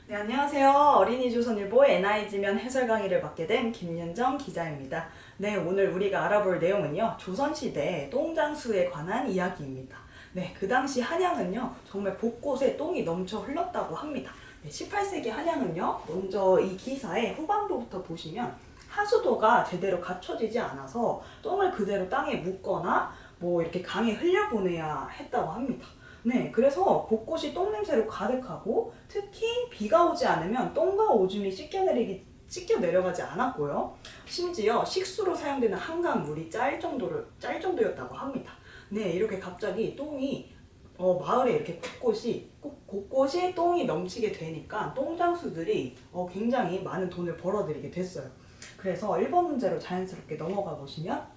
네, 안녕하세요. 어린이 조선일보 NI지면 해설 강의를 맡게 된 김윤정 기자입니다. 네, 오늘 우리가 알아볼 내용은요, 조선시대 똥장수에 관한 이야기입니다. 네, 그 당시 한양은요, 정말 곳곳에 똥이 넘쳐 흘렀다고 합니다. 네, 18세기 한양은요, 먼저 이 기사의 후반부부터 보시면 하수도가 제대로 갖춰지지 않아서 똥을 그대로 땅에 묻거나 뭐 이렇게 강에 흘려보내야 했다고 합니다. 네, 그래서 곳곳이 똥 냄새로 가득하고 특히 비가 오지 않으면 똥과 오줌이 씻겨 내려가지 않았고요. 심지어 식수로 사용되는 한강물이 짤 정도였다고 합니다. 네, 이렇게 갑자기 똥이 마을에 이렇게 곳곳이 똥이 넘치게 되니까 똥장수들이 굉장히 많은 돈을 벌어들이게 됐어요. 그래서 1번 문제로 자연스럽게 넘어가 보시면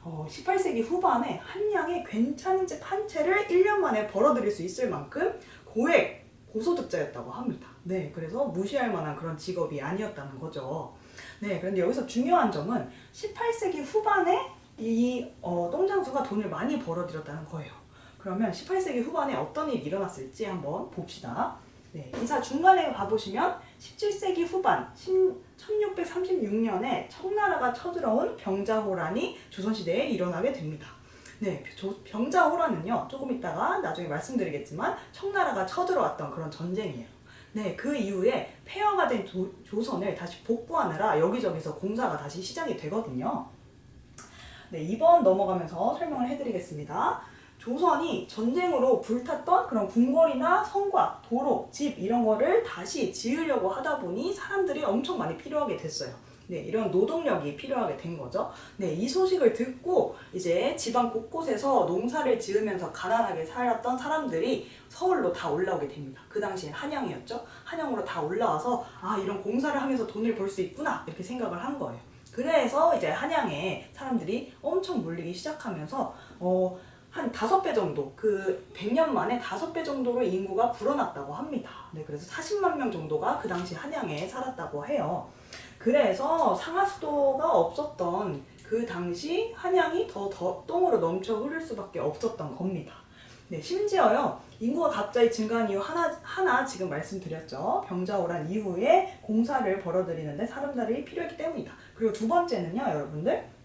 18세기 후반에 한양에 괜찮은 집 한 채를 1년 만에 벌어들일 수 있을 만큼 고소득자였다고 합니다. 네, 그래서 무시할 만한 그런 직업이 아니었다는 거죠. 네, 그런데 여기서 중요한 점은 18세기 후반에 이 똥장수가 돈을 많이 벌어들였다는 거예요. 그러면 18세기 후반에 어떤 일이 일어났을지 한번 봅시다. 네, 기사 중간에 가보시면 17세기 후반 1636년에 청나라가 쳐들어온 병자호란이 조선시대에 일어나게 됩니다. 네, 병자호란은요, 조금 이따가 나중에 말씀드리겠지만 청나라가 쳐들어왔던 그런 전쟁이에요. 네, 그 이후에 폐허가 된 조선을 다시 복구하느라 여기저기서 공사가 다시 시작이 되거든요. 네, 2번 넘어가면서 설명을 해드리겠습니다. 조선이 전쟁으로 불탔던 그런 궁궐이나 성곽, 도로, 집 이런 거를 다시 지으려고 하다 보니 사람들이 엄청 많이 필요하게 됐어요. 네, 이런 노동력이 필요하게 된 거죠. 네, 이 소식을 듣고 이제 지방 곳곳에서 농사를 지으면서 가난하게 살았던 사람들이 서울로 다 올라오게 됩니다. 그 당시엔 한양이었죠. 한양으로 다 올라와서 이런 공사를 하면서 돈을 벌 수 있구나 이렇게 생각을 한 거예요. 그래서 이제 한양에 사람들이 엄청 몰리기 시작하면서 한 5배 정도, 그 100년 만에 5배 정도로 인구가 불어났다고 합니다. 네, 그래서 40만 명 정도가 그 당시 한양에 살았다고 해요. 그래서 상하수도가 없었던 그 당시 한양이 더 똥으로 넘쳐 흐를 수밖에 없었던 겁니다. 네, 심지어요, 인구가 갑자기 증가한 이유 하나 지금 말씀드렸죠. 병자호란 이후에 공사를 벌어들이는데 사람들이 필요했기 때문이다. 그리고 두 번째는요, 여러분들.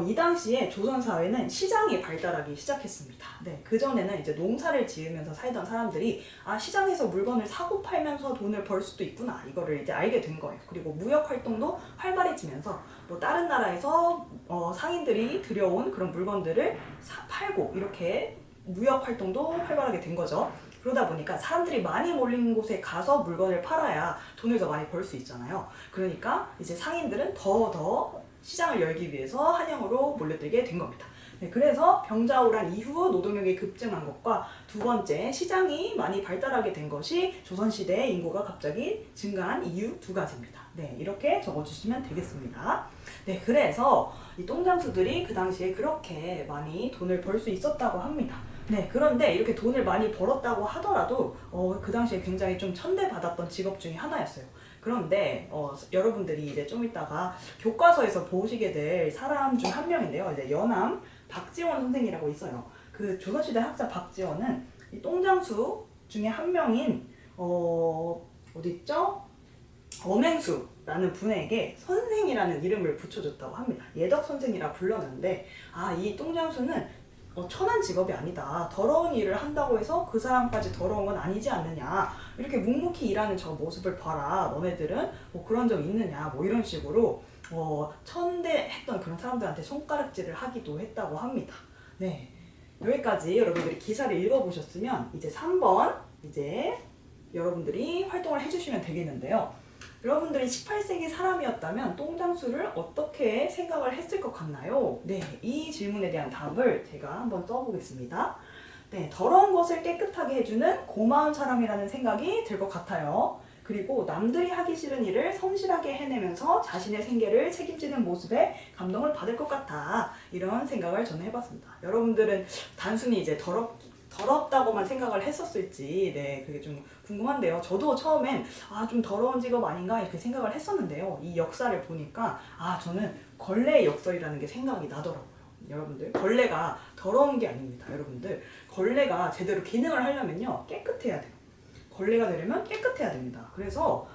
이 당시에 조선 사회는 시장이 발달하기 시작했습니다. 네, 그전에는 이제 농사를 지으면서 살던 사람들이 시장에서 물건을 사고 팔면서 돈을 벌 수도 있구나 이거를 이제 알게 된 거예요. 그리고 무역 활동도 활발해지면서 뭐 다른 나라에서 상인들이 들여온 그런 물건들을 팔고 이렇게 무역 활동도 활발하게 된 거죠. 그러다 보니까 사람들이 많이 몰린 곳에 가서 물건을 팔아야 돈을 더 많이 벌 수 있잖아요. 그러니까 이제 상인들은 더 시장을 열기 위해서 한양으로 몰려들게 된 겁니다. 네, 그래서 병자호란 이후 노동력이 급증한 것과 두 번째 시장이 많이 발달하게 된 것이 조선시대 인구가 갑자기 증가한 이유 두 가지입니다. 네, 이렇게 적어주시면 되겠습니다. 네, 그래서 이 똥장수들이 그 당시에 그렇게 많이 돈을 벌 수 있었다고 합니다. 네, 그런데 이렇게 돈을 많이 벌었다고 하더라도 그 당시에 굉장히 좀 천대받았던 직업 중에 하나였어요. 그런데 여러분들이 이제 좀 이따가 교과서에서 보시게 될 사람 중 한 명인데요. 이제 연암 박지원 선생이라고 있어요. 그 조선시대 학자 박지원은 이 똥장수 중에 한 명인 어디 있죠? 엄행수라는 분에게 선생이라는 이름을 붙여줬다고 합니다. 예덕 선생이라 불렀는데 이 똥장수는 천한 직업이 아니다. 더러운 일을 한다고 해서 그 사람까지 더러운 건 아니지 않느냐. 이렇게 묵묵히 일하는 저 모습을 봐라. 너네들은 뭐 그런 적 있느냐. 뭐 이런 식으로 천대했던 그런 사람들한테 손가락질을 하기도 했다고 합니다. 네, 여기까지 여러분들이 기사를 읽어보셨으면 이제 3번 이제 여러분들이 활동을 해주시면 되겠는데요. 여러분들이 18세기 사람이었다면 똥장수를 어떻게 생각을 했을 것 같나요? 네, 이 질문에 대한 답을 제가 한번 써보겠습니다. 네, 더러운 것을 깨끗하게 해주는 고마운 사람이라는 생각이 들 것 같아요. 그리고 남들이 하기 싫은 일을 성실하게 해내면서 자신의 생계를 책임지는 모습에 감동을 받을 것 같아. 이런 생각을 저는 해봤습니다. 여러분들은 단순히 이제 더럽다고만 생각을 했었을지, 네, 그게 좀 궁금한데요. 저도 처음엔 좀 더러운 직업 아닌가 이렇게 생각을 했었는데요. 이 역사를 보니까 저는 걸레의 역설이라는 게 생각이 나더라고요. 여러분들, 걸레가 더러운 게 아닙니다. 여러분들, 걸레가 제대로 기능을 하려면요 깨끗해야 돼요. 걸레가 되려면 깨끗해야 됩니다. 그래서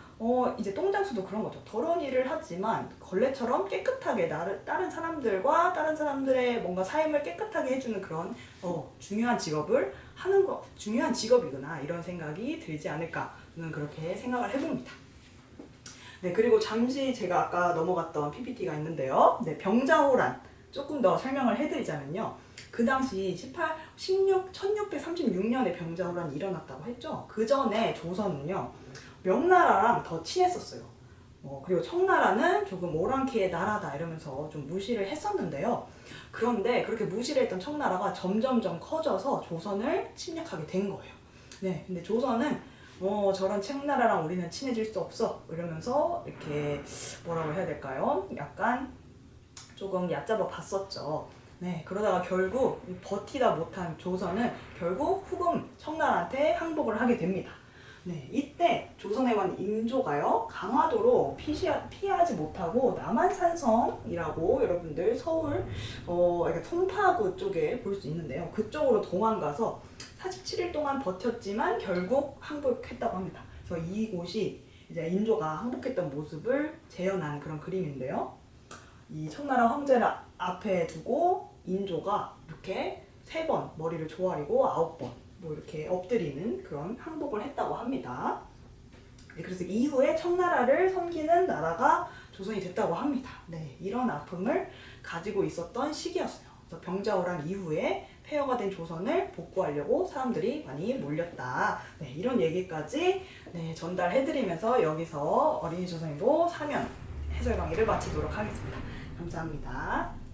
이제 똥장수도 그런 거죠. 더러운 일을 하지만 걸레처럼 깨끗하게 다른 사람들과 다른 사람들의 뭔가 삶을 깨끗하게 해주는 그런 중요한 직업을 하는 거, 중요한 직업이구나 이런 생각이 들지 않을까 저는 그렇게 생각을 해봅니다. 네, 그리고 잠시 제가 아까 넘어갔던 PPT가 있는데요. 네, 병자호란 조금 더 설명을 해드리자면요. 그 당시 1636년에 병자호란이 일어났다고 했죠. 그 전에 조선은요, 명나라랑 더 친했었어요. 그리고 청나라는 조금 오랑캐의 나라다 이러면서 좀 무시를 했었는데요. 그런데 그렇게 무시를 했던 청나라가 점점점 커져서 조선을 침략하게 된 거예요. 네, 근데 조선은 저런 청나라랑 우리는 친해질 수 없어 이러면서 이렇게 뭐라고 해야 될까요? 약간 조금 얕잡아 봤었죠. 네, 그러다가 결국 버티다 못한 조선은 결국 후금 청나라한테 항복을 하게 됩니다. 네, 이때 조선에 간 인조가요 강화도로 피하지 못하고 남한산성이라고 여러분들 서울 이렇게 송파구 쪽에 볼 수 있는데요. 그쪽으로 도망가서 47일 동안 버텼지만 결국 항복했다고 합니다. 그래서 이곳이 이제 인조가 항복했던 모습을 재현한 그런 그림인데요. 이 청나라 황제를 앞에 두고 인조가 이렇게 3번 머리를 조아리고 9번 뭐 이렇게 엎드리는 그런 항복을 했다고 합니다. 네, 그래서 이후에 청나라를 섬기는 나라가 조선이 됐다고 합니다. 네, 이런 아픔을 가지고 있었던 시기였어요. 그래서 병자호란 이후에 폐허가 된 조선을 복구하려고 사람들이 많이 몰렸다. 네, 이런 얘기까지 전달해드리면서 여기서 어린이 조선인도 4면 해설 강의를 마치도록 하겠습니다. 감사합니다.